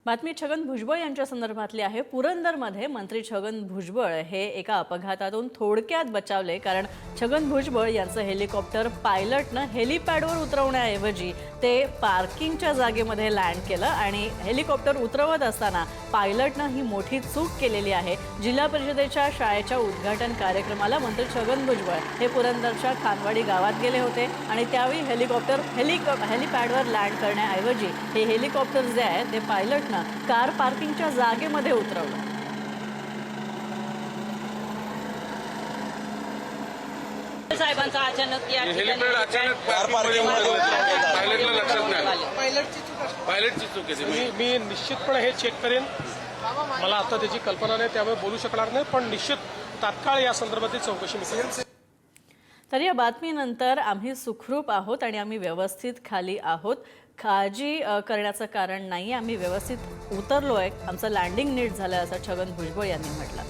बातमी छगन भुजबळ यांच्या संदर्भातली आहे। पुरंदरमध्ये मंत्री छगन भुजबळ हे एका अपघातातून थोडक्यात बचावले, कारण छगन भुजबळ यांचं हेलिकॉप्टर पायलटनं हेलिपॅडवर उतरवण्याऐवजी ते पार्किंगच्या जागेमध्ये लँड केलं आणि हेलिकॉप्टर उतरवत असताना पायलटनं ही मोठी चूक केलेली आहे। जिल्हा परिषदेच्या शाळेच्या उद्घाटन कार्यक्रमाला मंत्री छगन भुजबळ हे पुरंदरच्या खानवाडी गावात गेले होते आणि त्यावेळी हेलिपॅडवर लँड करण्याऐवजी हे हेलिकॉप्टर जे आहे ते पायलटनं कार पार्किंगच्या जागेमध्ये उतरवलं। साहेबांचा अचानक या हेलिपॅड अचानक पायलटला लक्षात नाही। पायलटची चूक आहे। मी निश्चितपणे हे चेक करेन। मला आता त्याची कल्पना नाही, त्यामुळे बोलू शकणार नाही, पण निश्चित तात्काळ या संदर्भातील चौकशी मी करेन। तर या बातमीनंतर आम्ही सुखरूप आहोत आणि आम्ही व्यवस्थित खाली आहोत। काळजी करण्याचं कारण नाही, आम्ही व्यवस्थित उतरलोय, आमचं लँडिंग नीट झालं असं छगन भुजबळ यांनी म्हटलं।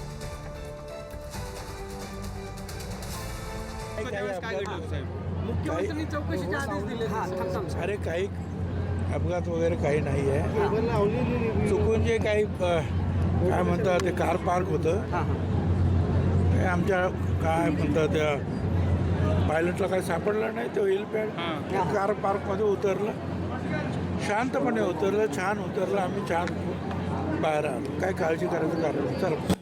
मुख्यमंत्र्यांनी चौकशीचे आदेश दिले। अरे काही अपघात वगैरे काही नाही आहे। चुकून जे काही काय म्हणतात ते कार पार्क होतं, काय आमच्या काय म्हणतात त्या पायलटला काही सापडलं नाही, तो हेलिपॅड कार पार्कमध्ये उतरलं, शांतपणे उतरलं, छान उतरलं, आम्ही छान बाहेर आलो, काय काळजी करायचं कारण चला।